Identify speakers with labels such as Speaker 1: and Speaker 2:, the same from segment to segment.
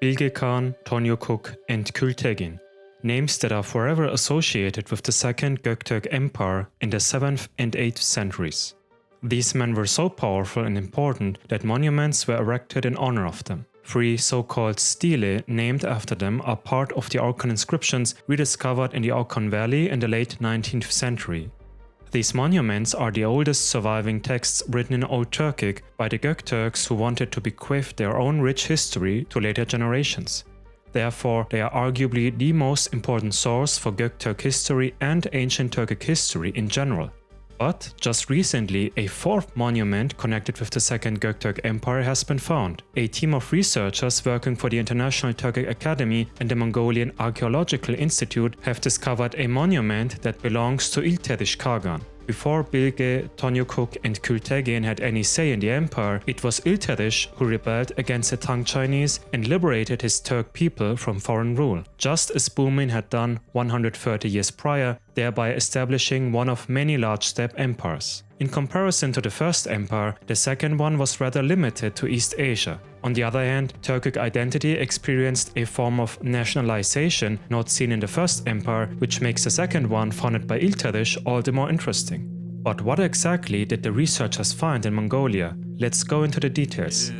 Speaker 1: Bilge Khan, Tonyukuk, and Kül Tegin, names that are forever associated with the Second Göktürk Empire in the 7th and 8th centuries. These men were so powerful and important that monuments were erected in honor of them. 3 so-called stele named after them are part of the Orkhon inscriptions rediscovered in the Orkhon Valley in the late 19th century. These monuments are the oldest surviving texts written in Old Turkic by the Göktürks who wanted to bequeath their own rich history to later generations. Therefore, they are arguably the most important source for Göktürk history and ancient Turkic history in general. But just recently, a 4th monument connected with the Second Göktürk Empire has been found. A team of researchers working for the International Turkic Academy and the Mongolian Archeological Institute have discovered a monument that belongs to Ilterish Khagan. Before Bilge, Tonyukuk, and Kül Tegin had any say in the empire, it was Ilterish who rebelled against the Tang Chinese and liberated his Turk people from foreign rule, just as Bumin had done 130 years prior, thereby establishing one of many large steppe empires. In comparison to the first empire, the second one was rather limited to East Asia. On the other hand, Turkic identity experienced a form of nationalization not seen in the first empire, which makes the second one, founded by Ilterish, all the more interesting. But what exactly did the researchers find in Mongolia? Let's go into the details.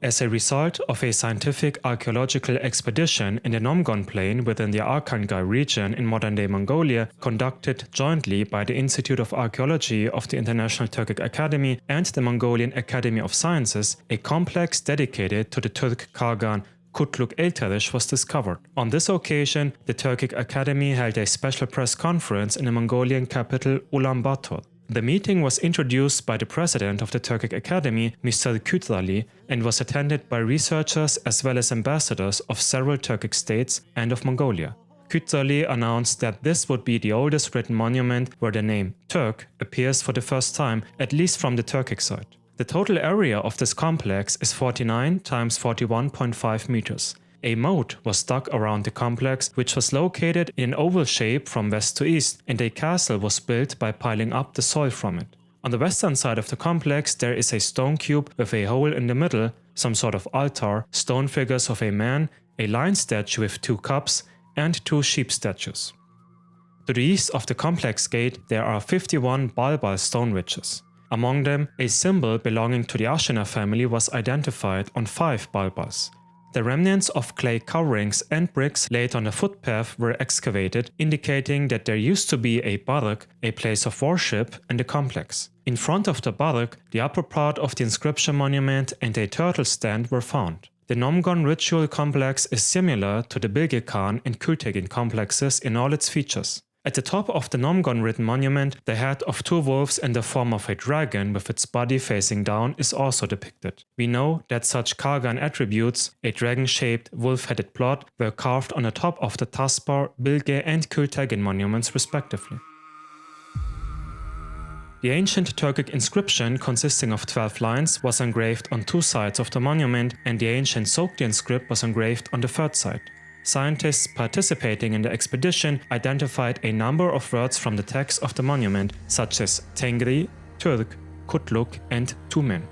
Speaker 1: As a result of a scientific archaeological expedition in the Nomgon Plain within the Arkhangai region in modern-day Mongolia, conducted jointly by the Institute of Archeology of the International Turkic Academy and the Mongolian Academy of Sciences, a complex dedicated to the Turkic Khagan Kök-Türk Ilterish was discovered. On this occasion, the Turkic Academy held a special press conference in the Mongolian capital Ulaanbaatar. The meeting was introduced by the president of the Turkic Academy, Mr. Kütali, and was attended by researchers as well as ambassadors of several Turkic states and of Mongolia. Kütali announced that this would be the oldest written monument where the name Turk appears for the first time, at least from the Turkic side. The total area of this complex is 49 times 41.5 meters. A moat was dug around the complex, which was located in an oval shape from west to east, and a castle was built by piling up the soil from it. On the western side of the complex there is a stone cube with a hole in the middle, some sort of altar, stone figures of a man, a lion statue with 2 cups, and 2 sheep statues. To the east of the complex gate there are 51 balbal stone ridges. Among them, a symbol belonging to the Ashina family was identified on 5 balbals. The remnants of clay coverings and bricks laid on the footpath were excavated, indicating that there used to be a barak, a place of worship, in the complex. In front of the barak, the upper part of the inscription monument and a turtle stand were found. The Nomgon ritual complex is similar to the Bilge Khan and Kül Tegin complexes in all its features. At the top of the Nomgon written monument, the head of 2 wolves in the form of a dragon with its body facing down is also depicted. We know that such Khagan attributes, a dragon-shaped, wolf-headed plot, were carved on the top of the Taspar, Bilge and Kül Tegin monuments respectively. The ancient Turkic inscription, consisting of 12 lines, was engraved on 2 sides of the monument, and the ancient Sogdian script was engraved on the 3rd side. Scientists participating in the expedition identified a number of words from the text of the monument, such as Tengri, Turk, Kutluk, and Tumen.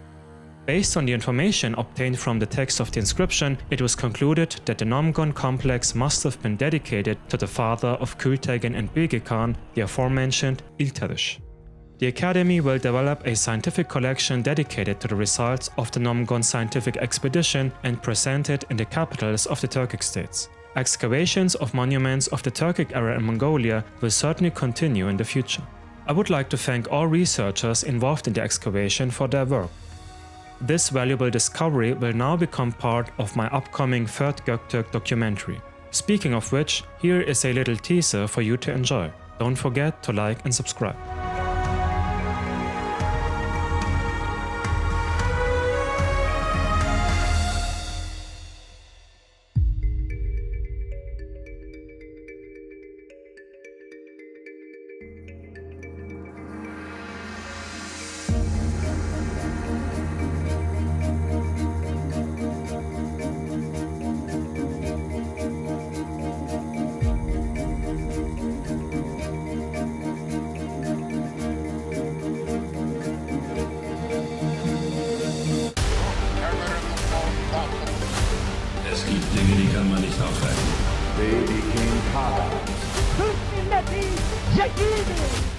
Speaker 1: Based on the information obtained from the text of the inscription, it was concluded that the Nomgon complex must have been dedicated to the father of Kül Tegin and Bilge Khan, the aforementioned Ilterish. The Academy will develop a scientific collection dedicated to the results of the Nomgon scientific expedition and present it in the capitals of the Turkic states. Excavations of monuments of the Turkic era in Mongolia will certainly continue in the future. I would like to thank all researchers involved in the excavation for their work. This valuable discovery will now become part of my upcoming 3rd Göktürk documentary. Speaking of which, here is a little teaser for you to enjoy. Don't forget to like and subscribe.
Speaker 2: Es gibt Dinge, die kann man nicht aufhalten.
Speaker 3: They became Khaganates.
Speaker 4: Türk milleti zeki.